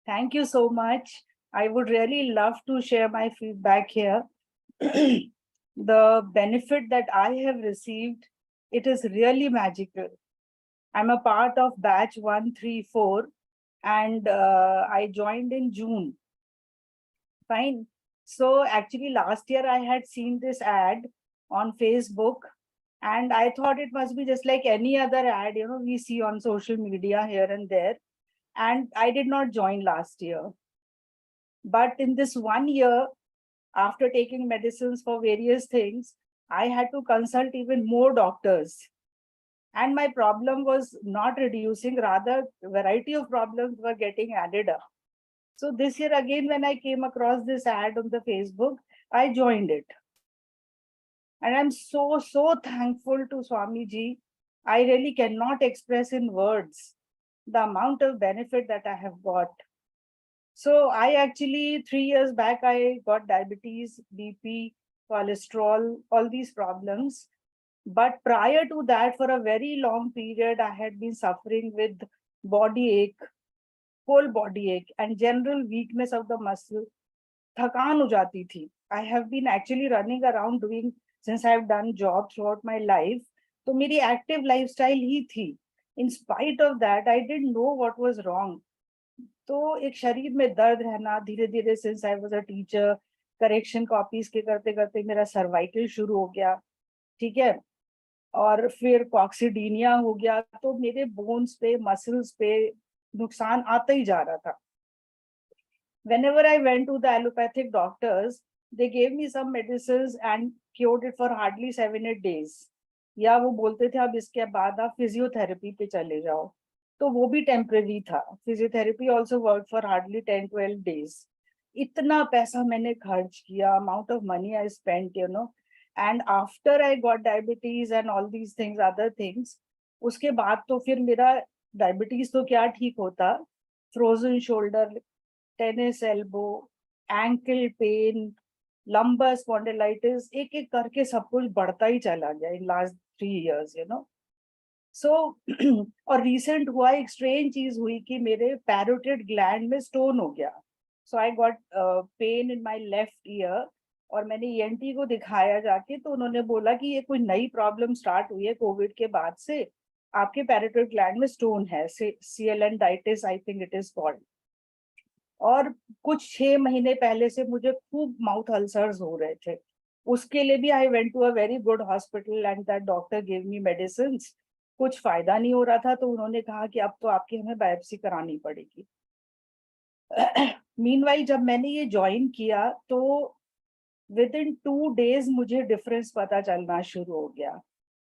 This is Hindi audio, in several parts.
Thank you so much. I would really love to share my feedback here. The benefit that I have received, it is really magical. I'm a part of batch 134 and I joined in June. Fine. So actually last year I had seen this ad on Facebook and I thought it must be just like any other ad, we see on social media here and there. And I did not join last year. But in this 1 year, after taking medicines for various things, I had to consult even more doctors. And my problem was not reducing, rather variety of problems were getting added up. So this year again, when I came across this ad on the Facebook, I joined it. And I'm so thankful to Swamiji. I really cannot express in words the amount of benefit that I have got. So I actually, 3 years back, I got diabetes, BP, cholesterol, all these problems. But prior to that, for a very long period, I had been suffering with body ache, whole body ache, and general weakness of the muscle. Thakan ho jati thi. I have been actually running around doing, since I have done job throughout my life, तो मेरी active lifestyle ही थी. In spite of that, I didn't know what was wrong. तो एक शरीर में दर्द रहना धीरे धीरे, since I was a teacher, correction copies के करते करते मेरा सर्वाइकल शुरू हो गया, ठीक है, और फिर कॉक्सीडीनिया हो गया, तो मेरे बोन्स पे, मसल्स पे नुकसान आता ही जा रहा था. Whenever I went to the allopathic doctors, they gave me some medicines and cured it for hardly 7-8 days. या वो बोलते थे अब इसके बाद आप फिजियोथेरेपी पे चले जाओ, तो वो भी टेम्परेरी था. Physiotherapy also work for hardly 10-12 days. इतना पैसा मैंने खर्च किया, amount of money I spent, and after I got diabetes and all these things, other things, उसके बाद तो फिर मेरा डायबिटीज तो क्या ठीक होता, frozen shoulder, tennis elbow, ankle pain, lumbar spondylitis, एक एक करके सब कुछ बढ़ता ही चला गया इन लास्ट 3 years, सो और रिसेंट हुआ, एक स्ट्रेंज चीज हुई कि मेरे पैरोटिड ग्लैंड में स्टोन हो गया. So I got pain in my left ear, और मैंने ईएनटी को दिखाया जाके, तो उन्होंने बोला कि ये कोई नई प्रॉब्लम स्टार्ट हुई है कोविड के बाद से, आपके पैरोटिड ग्लैंड में स्टोन है, CLNditis I think it is called. और कुछ 6 महीने पहले से मुझे खूब माउथ अल्सर्स हो रहे थे. उसके लिए भी I went to a very good hospital and that doctor give me medicine. कुछ फायदा नहीं हो रहा था, तो उन्होंने कहा कि अब तो आपकी हमें बायोप्सी करानी पड़ेगी. मीनवाइल जब मैंने ये ज्वाइन किया, तो विद इन 2 days मुझे डिफरेंस पता चलना शुरू हो गया.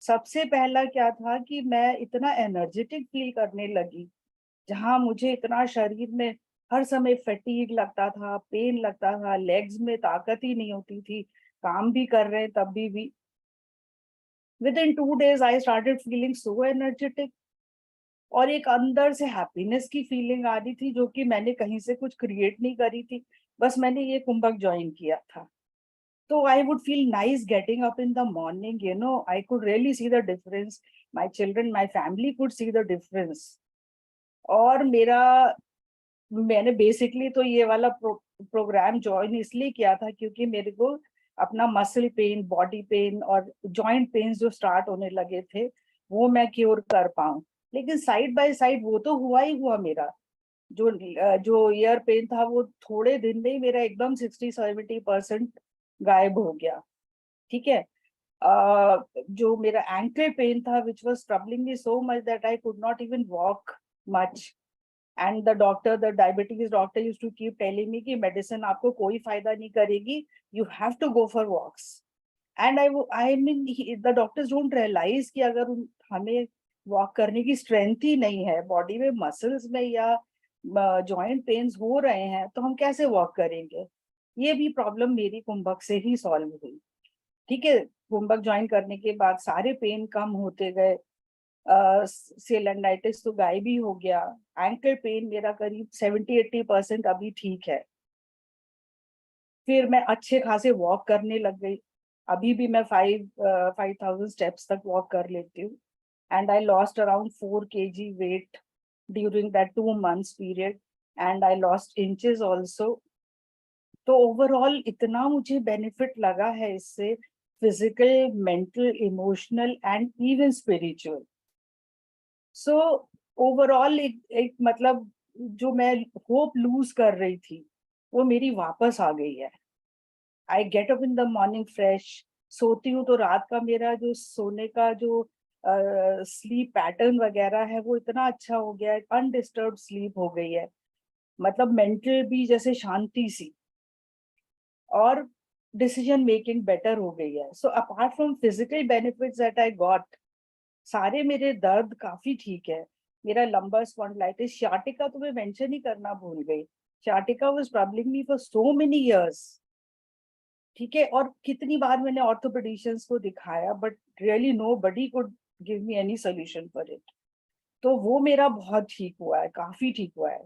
सबसे पहला क्या था कि मैं इतना एनर्जेटिक फील करने लगी, जहां मुझे इतना शरीर में हर समय फटीग लगता था, पेन लगता था, लेग्स में ताकत ही नहीं होती थी, काम भी कर रहे हैं तब भी. With in 2 days I started feeling so energetic, और एक अंदर से हैप्पीनेस की फीलिंग आ रही थी, जो कि मैंने कहीं से कुछ क्रिएट नहीं करी थी, बस मैंने ये कुंभक ज्वाइन किया था. तो I would feel nice getting up in the morning, I could really see the difference, my children, my family could see the difference. और मैंने बेसिकली तो ये वाला प्रोग्राम ज्वाइन इसलिए किया था क्योंकि मेरे को अपना मसल पेन, बॉडी पेन और जॉइंट पेन जो स्टार्ट होने लगे थे, वो मैं क्योर कर पाऊं. लेकिन साइड बाय साइड वो तो हुआ ही हुआ. मेरा जो ईयर पेन था, वो थोड़े दिन में ही मेरा एकदम 60-70% गायब हो गया, ठीक है. जो मेरा एंकल पेन था, which was troubling me so much that I could not even walk much. And the diabetes doctor used to keep telling me कि medicine आपको कोई फायदा नहीं करेगी, you have to go for walks. And I mean, the doctors don't realize कि अगर हमें वॉक करने की स्ट्रेंथ ही नहीं है बॉडी में, मसल्स में, या जॉइंट पेन्स हो रहे हैं, तो हम कैसे वॉक करेंगे. ये भी प्रॉब्लम मेरी कुंभक से ही सॉल्व हुई, ठीक है. कुंभक ज्वाइन करने के बाद सारे पेन कम होते गए, सेलेंडाइटिस तो गायब ही हो गया, एंकल पेन मेरा करीब 70-80% अभी ठीक है. फिर मैं अच्छे खासे वॉक करने लग गई, अभी भी मैं 5,000 स्टेप्स तक वॉक कर लेती हूँ. And I lost around 4 kg weight during that 2 months period. and I lost inches also. तो ओवरऑल इतना मुझे बेनिफिट लगा है इससे, physical, mental, emotional and even spiritual. So overall एक मतलब जो मैं होप लूज कर रही थी वो मेरी वापस आ गई है. I get up in the morning fresh, सोती हूँ तो रात का मेरा जो सोने का जो स्लीप पैटर्न वगैरह है वो इतना अच्छा हो गया है, अनडिस्टर्ब स्लीप हो गई है. मतलब मेंटल भी जैसे शांति सी, और डिसीजन मेकिंग बेटर हो गई है. So apart from physical benefits that I got, सारे मेरे दर्द काफी ठीक है. मेरा लंबर स्पॉन्डिलाइटिस, sciatica तो मैं मेंशन ही करना भूल गई. sciatica was troubling me for so many years. ठीक है, और कितनी बार मैंने ऑर्थोपेडिशियंस को दिखाया, but really nobody could give me any solution for it. तो वो मेरा बहुत ठीक हुआ है, काफी ठीक हुआ है.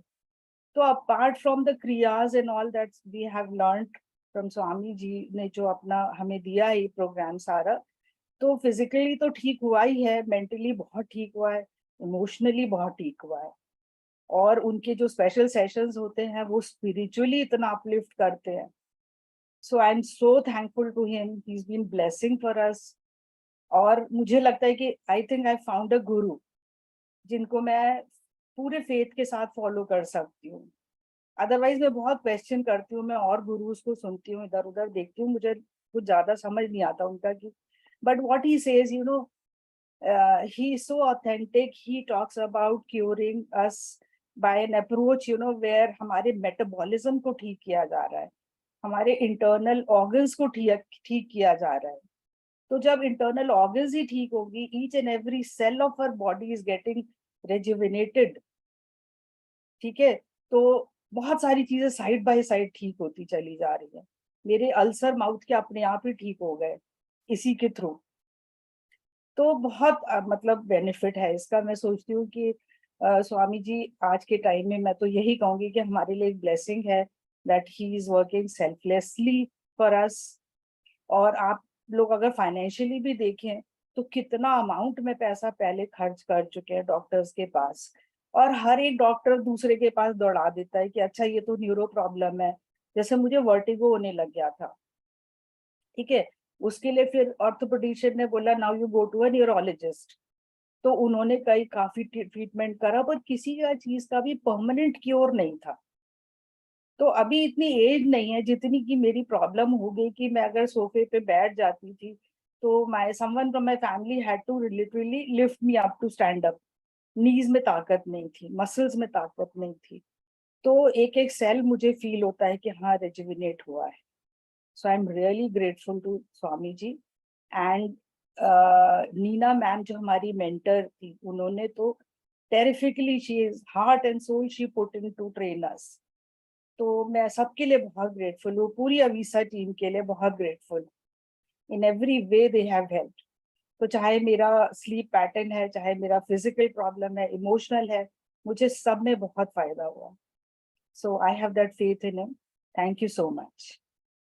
तो apart from the kriyas and all that we have learned from Swami ji ने जो अपना हमें दिया है ये प्रोग्राम सारा, तो फिजिकली तो ठीक हुआ ही है, मेंटली बहुत ठीक हुआ है, इमोशनली बहुत ठीक हुआ है. और उनके जो स्पेशल सेशंस होते हैं वो स्पिरिचुअली इतना अपलिफ्ट करते हैं. So I am so thankful to him, he is been blessing for us. और मुझे लगता है कि I think I found a गुरु जिनको मैं पूरे फेथ के साथ फॉलो कर सकती हूँ. अदरवाइज मैं बहुत क्वेश्चन करती हूँ, मैं और गुरुज को सुनती हूँ, इधर उधर देखती हूँ, मुझे कुछ ज्यादा समझ नहीं आता उनका कि, but what he says, you know, he is so authentic. He talks about curing us by an approach, you know, where हमारे मेटाबॉलिज्म को ठीक किया जा रहा है, हमारे इंटरनल ऑर्गन्स को ठीक किया जा रहा है. तो जब इंटरनल ऑर्गन्स ही ठीक होगी, each and every cell of our body is getting rejuvenated. ठीक है, तो बहुत सारी चीजें साइड बाय साइड ठीक होती चली जा रही है. मेरे अल्सर माउथ के अपने आप ही ठीक हो गए इसी के थ्रू. तो बहुत मतलब बेनिफिट है इसका. मैं सोचती हूँ कि स्वामी जी आज के टाइम में मैं तो यही कहूंगी कि हमारे लिए एक ब्लेसिंग है that he is working selflessly for us. और आप लोग अगर फाइनेंशियली भी देखें तो कितना अमाउंट में पैसा पहले खर्च कर चुके हैं डॉक्टर्स के पास, और हर एक डॉक्टर दूसरे के पास दौड़ा देता है कि अच्छा ये तो न्यूरो प्रॉब्लम है. जैसे मुझे वर्टिगो होने लग गया था, ठीक है, उसके लिए फिर ऑर्थोपेडिशियन ने बोला now you go to a neurologist. तो उन्होंने कई काफी ट्रीटमेंट करा, पर किसी का चीज का भी परमानेंट क्योर नहीं था. तो अभी इतनी एज नहीं है जितनी की मेरी प्रॉब्लम हो गई कि मैं अगर सोफे पे बैठ जाती थी तो my someone from my family had to literally lift me up to stand up. Knees में ताकत नहीं थी, मसल्स में ताकत नहीं थी. तो एक एक सेल मुझे फील होता है कि हाँ रेजुविनेट हुआ है. So I am really grateful to Swami ji. And Neena ma'am जो हमारी मेंटर थी, उन्होंने तो terrifically, she is heart and soul she put in to train us. तो मैं सबके लिए बहुत ग्रेटफुल हूँ, पूरी अवीसा टीम के लिए बहुत grateful. In every way they have helped. तो चाहे मेरा स्लीप पैटर्न है, चाहे मेरा फिजिकल प्रॉब्लम है, इमोशनल है, मुझे सब में बहुत फायदा हुआ. So I have that faith in him. Thank you so much.